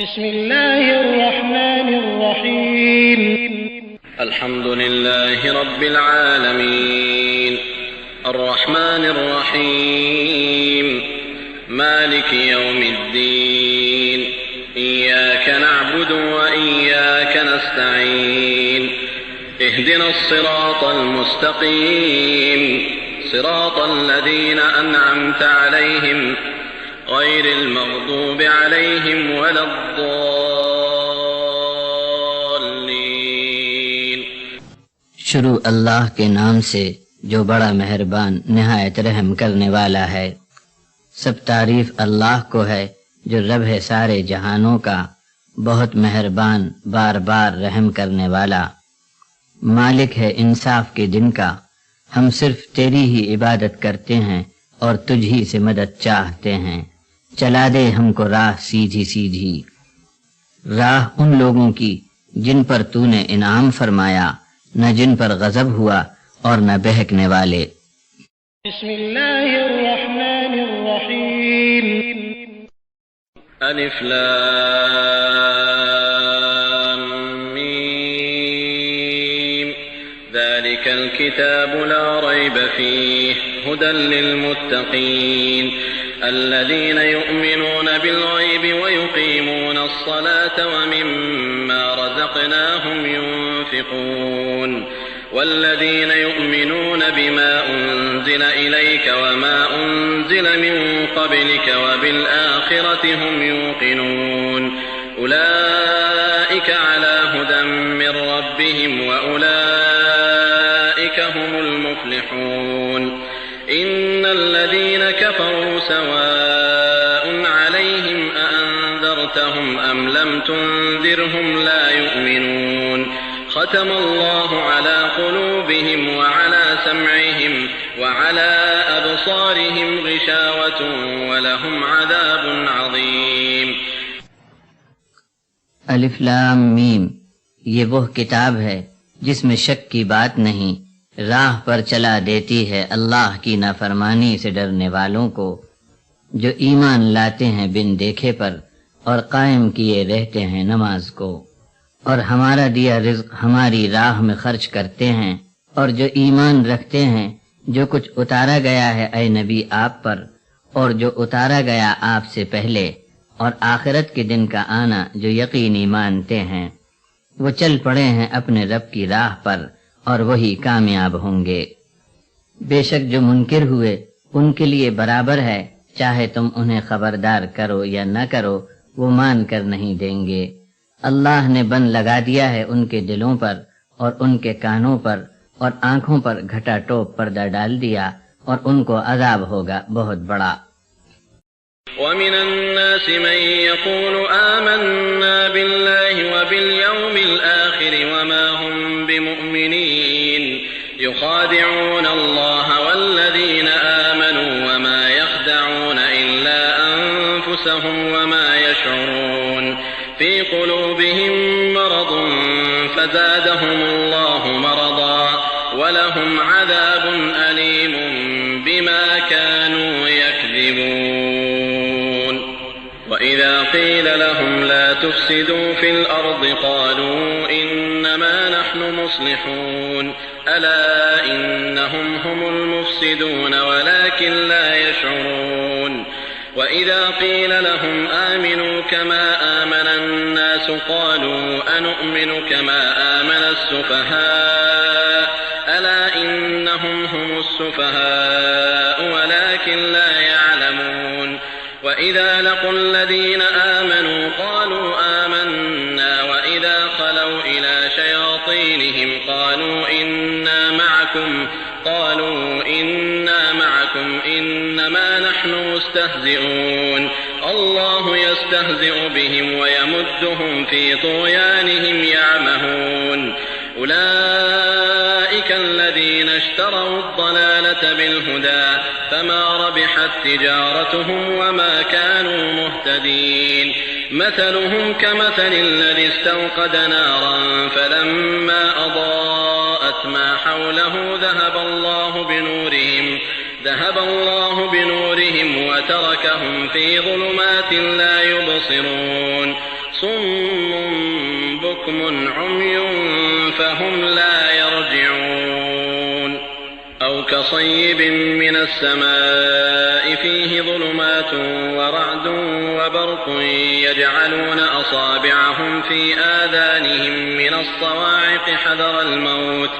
بسم الله الرحمن الرحيم الحمد لله رب العالمين الرحمن الرحيم مالك يوم الدين إياك نعبد وإياك نستعين اهدنا الصراط المستقيم صراط الذين أنعمت عليهم غير المغضوب عليهم ولا الضالين. شروع اللہ کے نام سے جو بڑا مہربان نہایت رحم کرنے والا ہے. سب تعریف اللہ کو ہے جو رب ہے سارے جہانوں کا، بہت مہربان بار بار رحم کرنے والا. مالک ہے انصاف کے دن کا، ہم صرف تیری ہی عبادت کرتے ہیں اور تجھ ہی سے مدد چاہتے ہیں. چلا دے ہم کو راہ سیدھی سیدھی، راہ ان لوگوں کی جن پر تو نے انعام فرمایا، نہ جن پر غضب ہوا اور نہ بہکنے والے. بسم الله الرحمن الرحيم ألف لام ميم ذلك الكتاب لا ريب فيه هدى للمتقين الذين يؤمنون بالغيب ويقيمون الصلاة ومما رزقناهم ينفقون والذين يؤمنون بما أنزل إليك وما أنزل من قبلك وبالآخرة هم يوقنون أولئك على هدى من ربهم وأولئك هم المفلحون. إن الذين كفروا سواء عليهم أأنذرتهم أم لم تنذرهم لا يؤمنون. ختم الله على قلوبهم وعلى سمعهم وعلى أبصارهم غشاوة ولهم عذاب عظيم. الف لام میم، یہ وہ کتاب ہے جس میں شک کی بات نہیں، راہ پر چلا دیتی ہے اللہ کی نافرمانی سے ڈرنے والوں کو، جو ایمان لاتے ہیں بن دیکھے پر اور قائم کیے رہتے ہیں نماز کو، اور ہمارا دیا رزق ہماری راہ میں خرچ کرتے ہیں، اور جو ایمان رکھتے ہیں جو کچھ اتارا گیا ہے اے نبی آپ پر اور جو اتارا گیا آپ سے پہلے، اور آخرت کے دن کا آنا جو یقینی مانتے ہیں، وہ چل پڑے ہیں اپنے رب کی راہ پر اور وہی کامیاب ہوں گے. بے شک جو منکر ہوئے ان کے لیے برابر ہے، چاہے تم انہیں خبردار کرو یا نہ کرو، وہ مان کر نہیں دیں گے. اللہ نے بند لگا دیا ہے ان کے دلوں پر اور ان کے کانوں پر اور آنکھوں پر گھٹا ٹوپ پردہ ڈال دیا، اور ان کو عذاب ہوگا بہت بڑا. ومن الناس من يقول آمنا بالله وباليوم الآخر وما هم بمؤمنين يخادعون الله والذين آمنوا وما يخدعون إلا أنفسهم وما يشعرون. في قلوبهم مرض فزادهم الله مرضا ولهم عذاب أليم بما كانوا يكذبون. وإذا قيل لهم لا تفسدوا في الأرض قالوا إنما نحن مصلحون ألا إنهم هم المفسدون ولكن لا يشعرون. وإذا قيل لهم آمنوا كما آمن الناس قالوا أنؤمن كما آمن السفهاء ألا إنهم هم السفهاء ولكن لا يعلمون. وإذا لقوا الذين آمنوا قالوا آمنا وإذا خلوا إلى شياطينهم قالوا إنا معكم إنما نحن مستهزئون. الله يستهزئ بهم ويمدهم في طغيانهم يعمهون. أولئك الذين اشتروا الضلالة بالهدى فما ربحت تجارتهم وما كانوا مهتدين. مثلهم كمثل الذي استوقد نارا فلما أضاءت ما حوله ذهب ذهب الله بنورهم وتركهم في ظلمات لا يبصرون صم بكم عمي فهم لا يرجعون أو كصيب من السماء فيه ظلمات ورعد وبرق يجعلون أصابعهم في آذانهم من الصواعق حذر الموت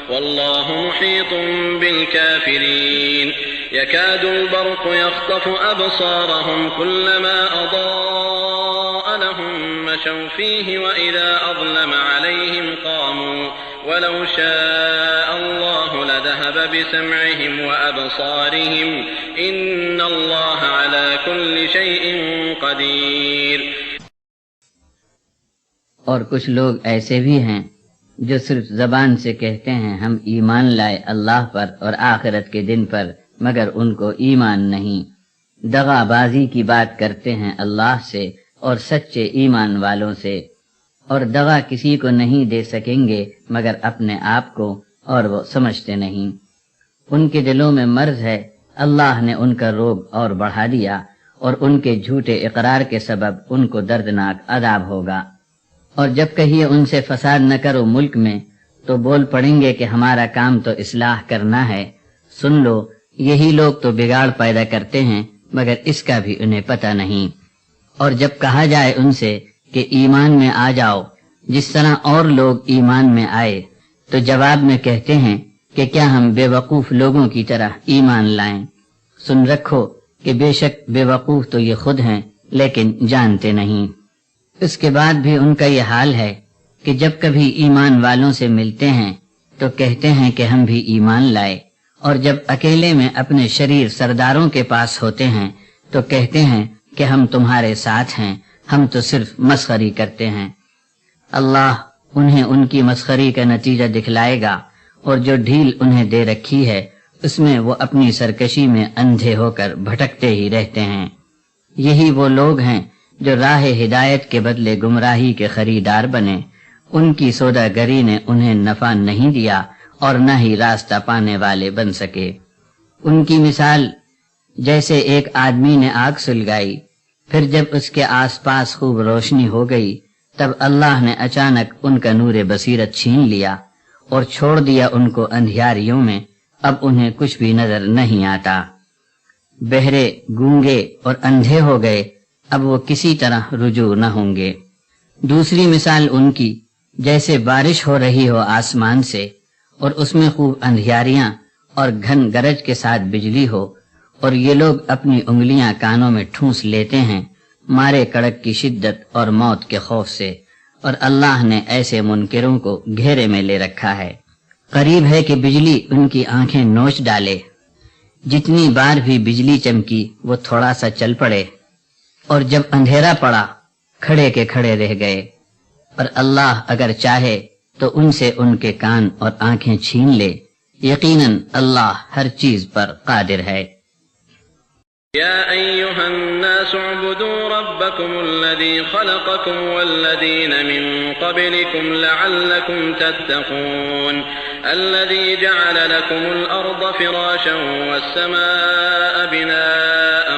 والله محيط بالكافرين يكاد البرق يخطف أبصارهم كلما أضاء لهم مشوا فيه وإذا أظلم عليهم قاموا ولو شاء الله لذهب بسمعهم وأبصارهم إن الله على كل شيء قدير. اور کچھ لوگ ایسے بھی ہیں جو صرف زبان سے کہتے ہیں ہم ایمان لائے اللہ پر اور آخرت کے دن پر، مگر ان کو ایمان نہیں. دغا بازی کی بات کرتے ہیں اللہ سے اور سچے ایمان والوں سے، اور دغا کسی کو نہیں دے سکیں گے مگر اپنے آپ کو، اور وہ سمجھتے نہیں. ان کے دلوں میں مرض ہے، اللہ نے ان کا روگ اور بڑھا دیا، اور ان کے جھوٹے اقرار کے سبب ان کو دردناک عذاب ہوگا. اور جب کہیے ان سے فساد نہ کرو ملک میں، تو بول پڑیں گے کہ ہمارا کام تو اصلاح کرنا ہے. سن لو، یہی لوگ تو بگاڑ پیدا کرتے ہیں مگر اس کا بھی انہیں پتہ نہیں. اور جب کہا جائے ان سے کہ ایمان میں آ جاؤ جس طرح اور لوگ ایمان میں آئے، تو جواب میں کہتے ہیں کہ کیا ہم بے وقوف لوگوں کی طرح ایمان لائیں. سن رکھو کہ بے شک بے وقوف تو یہ خود ہیں لیکن جانتے نہیں. اس کے بعد بھی ان کا یہ حال ہے کہ جب کبھی ایمان والوں سے ملتے ہیں تو کہتے ہیں کہ ہم بھی ایمان لائے، اور جب اکیلے میں اپنے شریر سرداروں کے پاس ہوتے ہیں تو کہتے ہیں کہ ہم تمہارے ساتھ ہیں، ہم تو صرف مسخری کرتے ہیں. اللہ انہیں ان کی مسخری کا نتیجہ دکھلائے گا، اور جو ڈھیل انہیں دے رکھی ہے اس میں وہ اپنی سرکشی میں اندھے ہو کر بھٹکتے ہی رہتے ہیں. یہی وہ لوگ ہیں جو راہ ہدایت کے بدلے گمراہی کے خریدار بنے. ان کی سوداگری نے انہیں نفع نہیں دیا اور نہ ہی راستہ پانے والے بن سکے. ان کی مثال جیسے ایک آدمی نے آگ سلگائی، پھر جب اس کے آس پاس خوب روشنی ہو گئی تب اللہ نے اچانک ان کا نور بصیرت چھین لیا اور چھوڑ دیا ان کو اندھیاریوں میں. اب انہیں کچھ بھی نظر نہیں آتا. بہرے، گونگے اور اندھے ہو گئے، اب وہ کسی طرح رجوع نہ ہوں گے. دوسری مثال ان کی جیسے بارش ہو رہی ہو آسمان سے، اور اس میں خوب اندھیاریاں اور گھن گرج کے ساتھ بجلی ہو، اور یہ لوگ اپنی انگلیاں کانوں میں ٹھونس لیتے ہیں مارے کڑک کی شدت اور موت کے خوف سے، اور اللہ نے ایسے منکروں کو گھیرے میں لے رکھا ہے. قریب ہے کہ بجلی ان کی آنکھیں نوچ ڈالے. جتنی بار بھی بجلی چمکی وہ تھوڑا سا چل پڑے، اور جب اندھیرا پڑا کھڑے کے کھڑے رہ گئے. اور اللہ اگر چاہے تو ان سے ان کے کان اور آنکھیں چھین لے. یقیناً اللہ ہر چیز پر قادر ہے. يا أيها الناس اعبدوا ربكم الذي خلقكم والذين من قبلكم لعلكم تتقون الذي جعل لكم الأرض فراشا والسماء بناء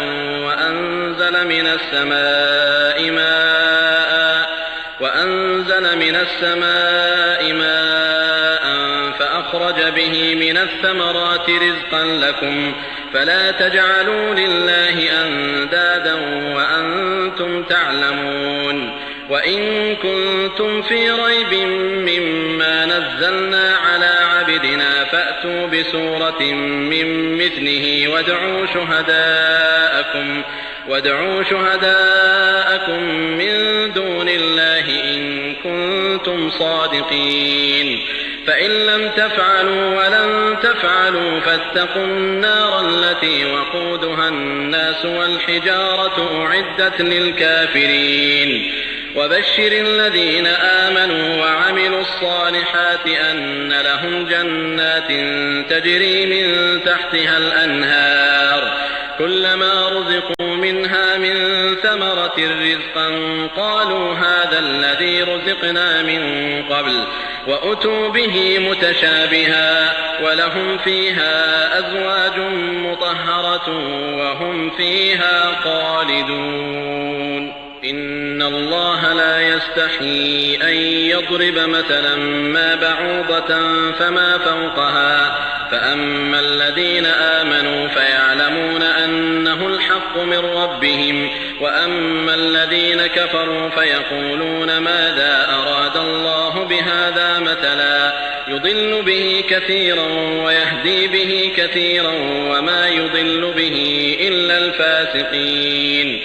وأنزل من السماء ماء فأخرج به من الثمرات رزقا لكم فلا تجعلوا لله أندادا وأنتم تعلمون وإن كنتم في ريب مما نزلنا على عبدنا فأتوا بسورة من مثله وادعوا شهداءكم من دون الله إن كنتم صادقين فإن لم تفعلوا ولن تفعلوا فاتقوا النار التي وقودها الناس والحجارة أعدت للكافرين وبشر الذين آمنوا وعملوا الصالحات أن لهم جنات تجري من تحتها الأنهار كلما رزقوا منها من ثمرة رزقا قالوا هذا الذي رزقنا من قبل وأتوا به متشابها ولهم فيها أزواج مطهرة وهم فيها خالدون إن الله لا يستحيي أن يضرب مثلا ما بعوضة فما فوقها فأما الذين آمنوا فيعلمون أنه الحق من ربهم وأما الذين كفروا فيقولون ماذا أراد الله بهذا مثلا يضل به كثيرا ويهدي به كثيرا وما يضل به إلا الفاسقين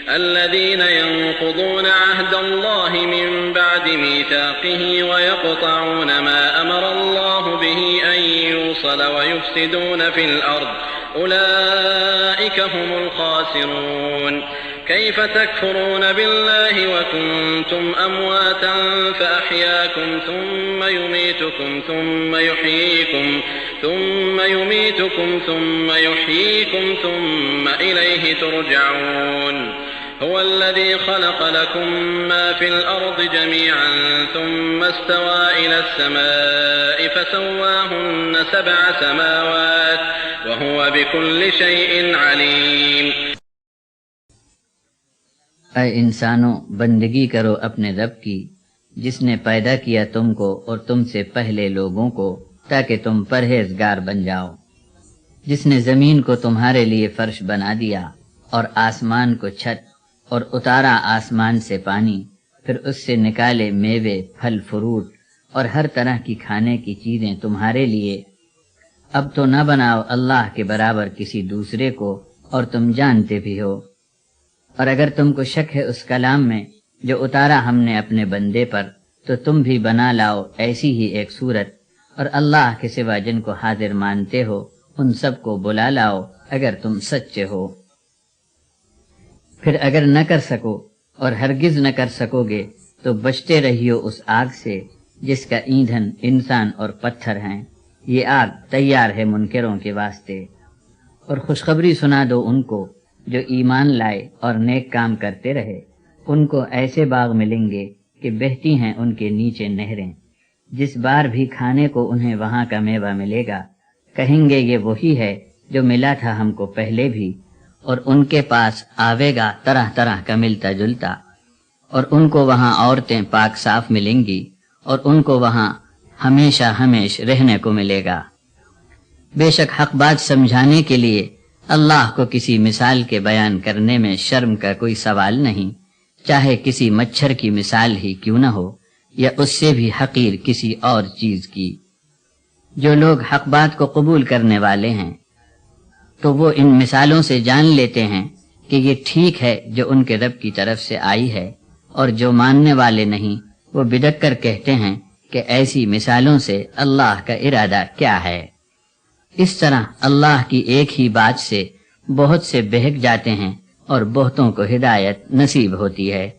الذين ينقضون عهد الله من بعد ميثاقه ويقطعون ما أمر الله به أن يوصل ويفسدون في الأرض أولئك هم الخاسرون كيف تكفرون بالله وكنتم أمواتا فأحياكم ثم يميتكم ثم يحييكم ثم إليه ترجعون هو الذي خلق لكم ما في الأرض جميعا ثم استوى إلى السماء فسواهن 7 سماوات وهو بكل شيء عليم. اے انسانوں، بندگی کرو اپنے رب کی جس نے پیدا کیا تم کو اور تم سے پہلے لوگوں کو تاکہ تم پرہیزگار بن جاؤ، جس نے زمین کو تمہارے لیے فرش بنا دیا اور آسمان کو چھت اور اتارا آسمان سے پانی، پھر اس سے نکالے میوے، پھل فروٹ اور ہر طرح کی کھانے کی چیزیں تمہارے لیے. اب تو نہ بناؤ اللہ کے برابر کسی دوسرے کو اور تم جانتے بھی ہو. اور اگر تم کو شک ہے اس کلام میں جو اتارا ہم نے اپنے بندے پر، تو تم بھی بنا لاؤ ایسی ہی ایک صورت، اور اللہ کے سوا جن کو حاضر مانتے ہو ان سب کو بلا لاؤ اگر تم سچے ہو. پھر اگر نہ کر سکو اور ہرگز نہ کر سکو گے تو بچتے رہیو اس آگ سے جس کا ایندھن انسان اور پتھر ہیں. یہ آگ تیار ہے منکروں کے واسطے. اور خوشخبری سنا دو ان کو جو ایمان لائے اور نیک کام کرتے رہے. ان کو ایسے باغ ملیں گے کہ بہتی ہیں ان کے نیچے نہریں، جس بار بھی کھانے کو انہیں وہاں کا میوہ ملے گا. کہیں گے یہ وہی ہے جو ملا تھا ہم کو پہلے بھی، اور ان کے پاس آوے گا طرح طرح کا ملتا جلتا. اور ان کو وہاں عورتیں پاک صاف ملیں گی، اور ان کو وہاں ہمیشہ ہمیش رہنے کو ملے گا. بے شک حق بات سمجھانے کے لیے اللہ کو کسی مثال کے بیان کرنے میں شرم کا کوئی سوال نہیں، چاہے کسی مچھر کی مثال ہی کیوں نہ ہو یا اس سے بھی حقیر کسی اور چیز کی. جو لوگ حق بات کو قبول کرنے والے ہیں تو وہ ان مثالوں سے جان لیتے ہیں کہ یہ ٹھیک ہے جو ان کے رب کی طرف سے آئی ہے، اور جو ماننے والے نہیں وہ بدک کر کہتے ہیں کہ ایسی مثالوں سے اللہ کا ارادہ کیا ہے. اس طرح اللہ کی ایک ہی بات سے بہت سے بہک جاتے ہیں اور بہتوں کو ہدایت نصیب ہوتی ہے.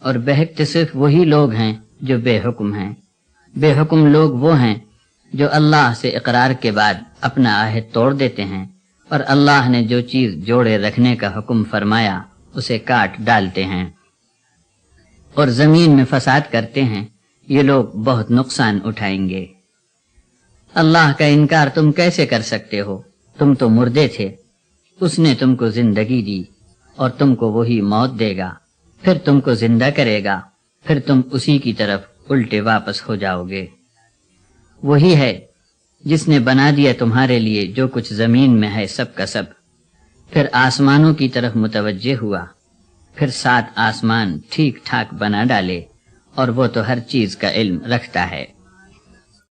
اور بہکتے صرف وہی لوگ ہیں جو بے حکم ہیں. بے حکم لوگ وہ ہیں جو اللہ سے اقرار کے بعد اپنا عہد توڑ دیتے ہیں، اور اللہ نے جو چیز جوڑے رکھنے کا حکم فرمایا اسے کاٹ ڈالتے ہیں اور زمین میں فساد کرتے ہیں. یہ لوگ بہت نقصان اٹھائیں گے. اللہ کا انکار تم کیسے کر سکتے ہو؟ تم تو مردے تھے، اس نے تم کو زندگی دی اور تم کو وہی موت دے گا، پھر تم کو زندہ کرے گا، پھر تم اسی کی طرف الٹے واپس ہو جاؤ گے. وہی ہے جس نے بنا دیا تمہارے لیے جو کچھ زمین میں ہے سب کا سب، پھر آسمانوں کی طرف متوجہ ہوا، پھر 7 آسمان ٹھیک ٹھاک بنا ڈالے، اور وہ تو ہر چیز کا علم رکھتا ہے.